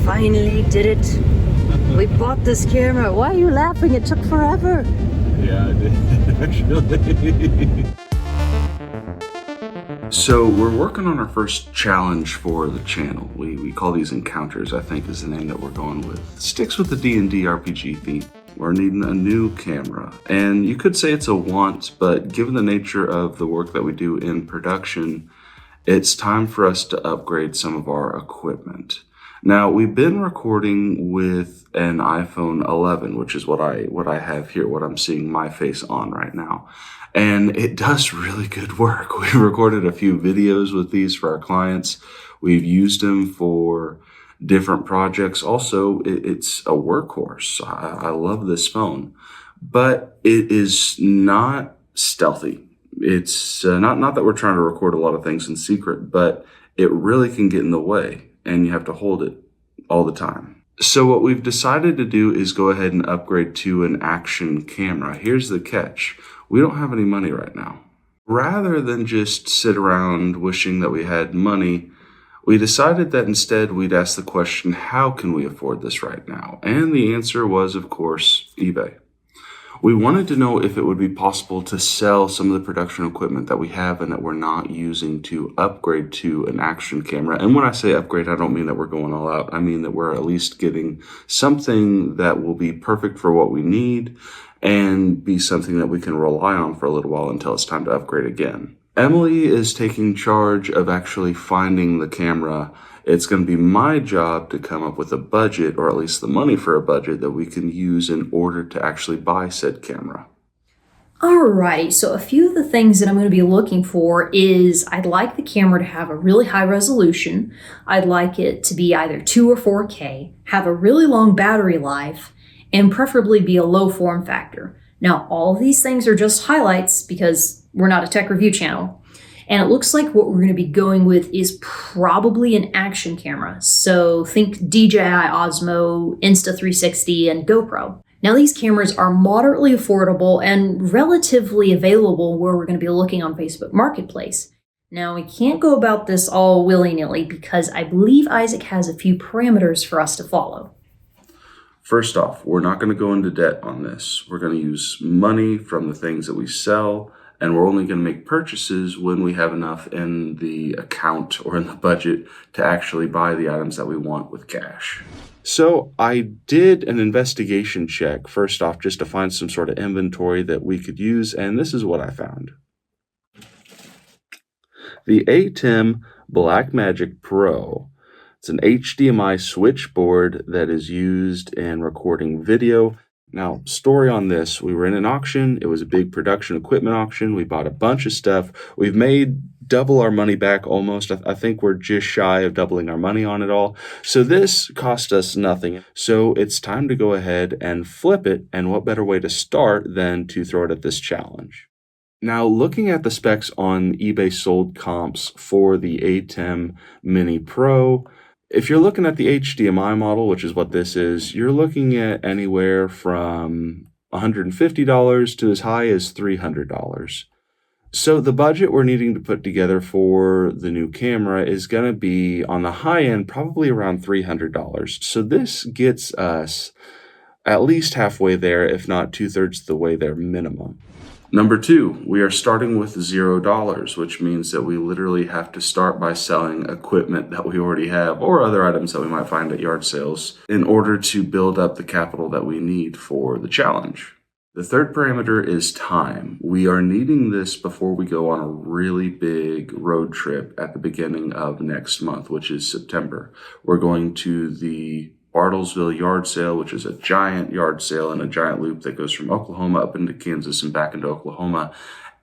finally did it. We bought this camera. Why are you laughing? It took forever. Yeah, I did, actually. So we're working on our first challenge for the channel. We call these encounters, I think is the name that we're going with. Sticks with the D&D RPG theme. We're needing a new camera. And you could say it's a want, but given the nature of the work that we do in production, it's time for us to upgrade some of our equipment. Now, we've been recording with an iPhone 11, which is what I have here, what I'm seeing my face on right now. And it does really good work. We recorded a few videos with these for our clients. We've used them for different projects. Also, it's a workhorse. I love this phone, but it is not stealthy. It's not that we're trying to record a lot of things in secret, but it really can get in the way and you have to hold it all the time. So what we've decided to do is go ahead and upgrade to an action camera. Here's the catch. We don't have any money right now. Rather than just sit around wishing that we had money, we decided that instead we'd ask the question, how can we afford this right now? And the answer was, of course, eBay. We wanted to know if it would be possible to sell some of the production equipment that we have and that we're not using to upgrade to an action camera. And when I say upgrade, I don't mean that we're going all out. I mean that we're at least getting something that will be perfect for what we need and be something that we can rely on for a little while until it's time to upgrade again. Emily is taking charge of actually finding the camera. It's going to be my job to come up with a budget, or at least the money for a budget that we can use in order to actually buy said camera. Alrighty, so a few of the things that I'm going to be looking for is I'd like the camera to have a really high resolution. I'd like it to be either 2 or 4K, have a really long battery life, and preferably be a low form factor. Now, all of these things are just highlights because we're not a tech review channel. And it looks like what we're going to be going with is probably an action camera. So think DJI Osmo, Insta360, and GoPro. Now these cameras are moderately affordable and relatively available where we're going to be looking on Facebook Marketplace. Now we can't go about this all willy-nilly because I believe Isaac has a few parameters for us to follow. First off, we're not going to go into debt on this. We're going to use money from the things that we sell, and we're only going to make purchases when we have enough in the account or in the budget to actually buy the items that we want with cash. So I did an investigation check, first off, just to find some sort of inventory that we could use, and this is what I found. The ATEM Blackmagic Pro. It's an HDMI switchboard that is used in recording video. Now, story on this, we were in an auction. It was a big production equipment auction. We bought a bunch of stuff. We've made double our money back almost. I think we're just shy of doubling our money on it all. So this cost us nothing. So it's time to go ahead and flip it. And what better way to start than to throw it at this challenge? Now, looking at the specs on eBay sold comps for the ATEM Mini Pro, if you're looking at the HDMI model, which is what this is, you're looking at anywhere from $150 to as high as $300. So the budget we're needing to put together for the new camera is going to be on the high end, probably around $300. So this gets us at least halfway there, if not 2/3 of the way there minimum. Number 2, we are starting with $0, which means that we literally have to start by selling equipment that we already have or other items that we might find at yard sales in order to build up the capital that we need for the challenge. The third parameter is time. We are needing this before we go on a really big road trip at the beginning of next month, which is September. We're going to the Bartlesville yard sale, which is a giant yard sale and a giant loop that goes from Oklahoma up into Kansas and back into Oklahoma.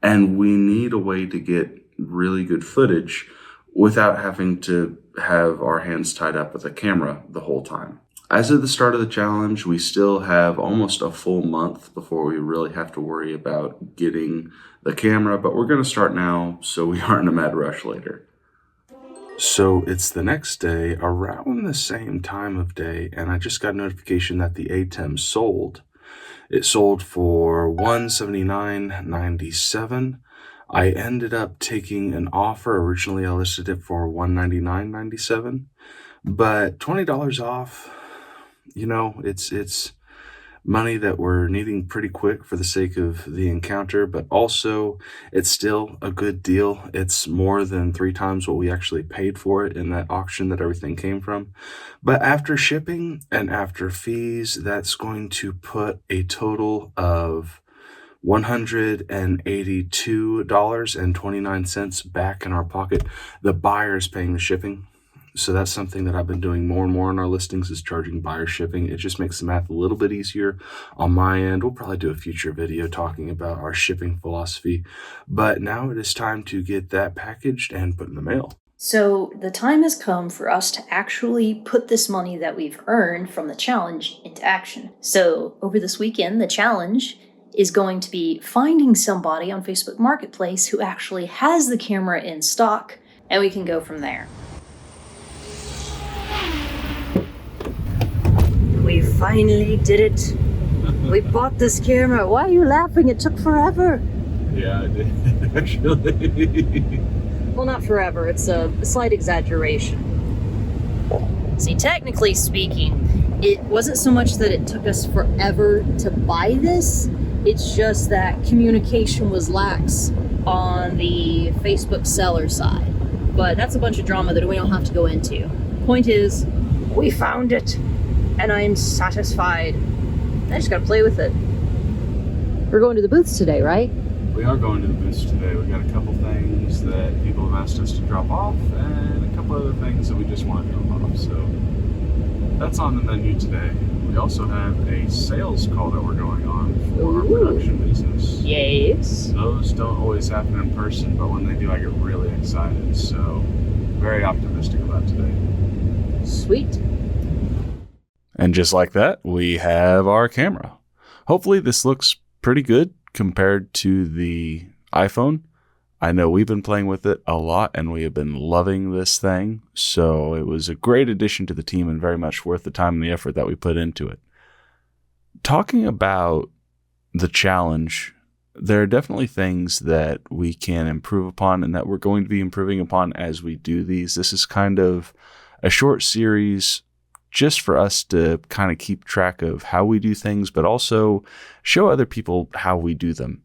And we need a way to get really good footage without having to have our hands tied up with a camera the whole time. As of the start of the challenge, we still have almost a full month before we really have to worry about getting the camera, but we're going to start now so we aren't in a mad rush later. So it's the next day, around the same time of day, and I just got a notification that the ATEM sold. It sold for $179.97. I ended up taking an offer. Originally, I listed it for $199.97. But $20 off, it's money that we're needing pretty quick for the sake of the encounter, but also it's still a good deal. It's more than 3 times what we actually paid for it in that auction that everything came from. But after shipping and after fees, that's going to put a total of $182.29 back in our pocket. The buyer's paying the shipping. So that's something that I've been doing more and more on our listings, is charging buyer shipping. It just makes the math a little bit easier on my end. We'll probably do a future video talking about our shipping philosophy. But now it is time to get that packaged and put in the mail. So the time has come for us to actually put this money that we've earned from the challenge into action. So over this weekend, the challenge is going to be finding somebody on Facebook Marketplace who actually has the camera in stock, and we can go from there. We finally did it. We bought this camera. Why are you laughing? It took forever. Yeah, I did, actually. Well, not forever. It's a slight exaggeration. See, technically speaking, it wasn't so much that it took us forever to buy this. It's just that communication was lax on the Facebook seller side. But that's a bunch of drama that we don't have to go into. Point is, we found it. And I'm satisfied. I just gotta play with it. We're going to the booths today, right? We are going to the booths today. We got a couple things that people have asked us to drop off, and a couple other things that we just want to drop off. So that's on the menu today. We also have a sales call that we're going on for our production business. Yes. Those don't always happen in person, but when they do, I get really excited. So very optimistic about today. Sweet. And just like that, we have our camera. Hopefully this looks pretty good compared to the iPhone. I know we've been playing with it a lot and we have been loving this thing. So it was a great addition to the team and very much worth the time and the effort that we put into it. Talking about the challenge, there are definitely things that we can improve upon and that we're going to be improving upon as we do these. This is kind of a short series just for us to kind of keep track of how we do things, but also show other people how we do them.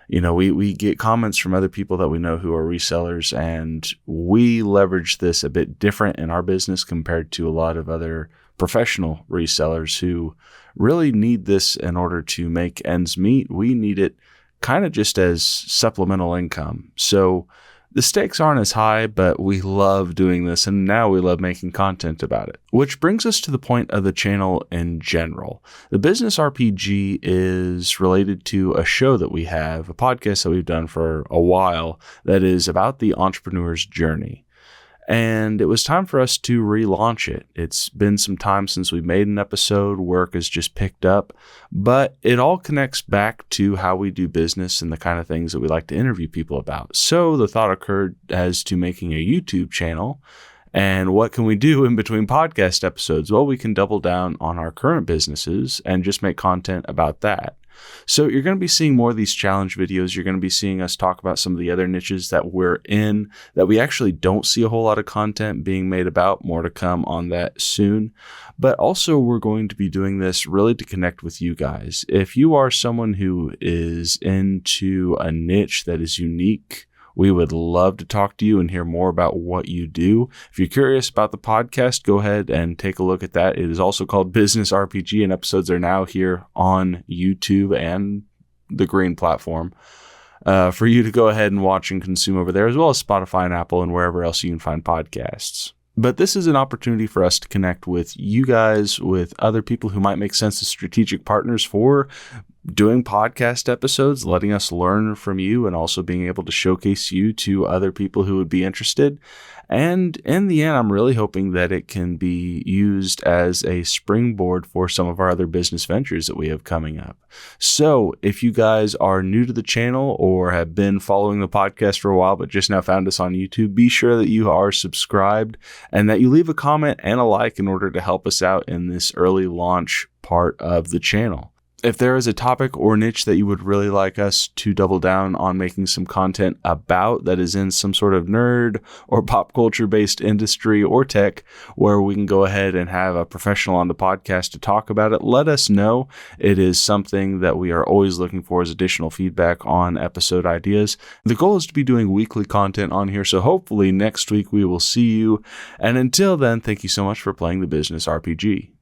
You know, we get comments from other people that we know who are resellers, and we leverage this a bit different in our business compared to a lot of other professional resellers who really need this in order to make ends meet. We need it kind of just as supplemental income. So the stakes aren't as high, but we love doing this, and now we love making content about it. Which brings us to the point of the channel in general. The Business RPG is related to a show that we have, a podcast that we've done for a while, that is about the entrepreneur's journey. And it was time for us to relaunch it. It's been some time since we made an episode. Work has just picked up, but it all connects back to how we do business and the kind of things that we like to interview people about. So the thought occurred as to making a YouTube channel. And what can we do in between podcast episodes? Well, we can double down on our current businesses and just make content about that. So you're going to be seeing more of these challenge videos. You're going to be seeing us talk about some of the other niches that we're in that we actually don't see a whole lot of content being made about. More to come on that soon. But also we're going to be doing this really to connect with you guys. If you are someone who is into a niche that is unique, we would love to talk to you and hear more about what you do. If you're curious about the podcast, go ahead and take a look at that. It is also called Business RPG, and episodes are now here on YouTube and the Green platform for you to go ahead and watch and consume over there, as well as Spotify and Apple and wherever else you can find podcasts. But this is an opportunity for us to connect with you guys, with other people who might make sense as strategic partners for doing podcast episodes, letting us learn from you, and also being able to showcase you to other people who would be interested. And in the end, I'm really hoping that it can be used as a springboard for some of our other business ventures that we have coming up. So if you guys are new to the channel or have been following the podcast for a while, but just now found us on YouTube, be sure that you are subscribed and that you leave a comment and a like in order to help us out in this early launch part of the channel. If there is a topic or niche that you would really like us to double down on making some content about that is in some sort of nerd or pop culture based industry or tech where we can go ahead and have a professional on the podcast to talk about it, let us know. It is something that we are always looking for as additional feedback on episode ideas. The goal is to be doing weekly content on here, so hopefully next week we will see you. And until then, thank you so much for playing the Business RPG.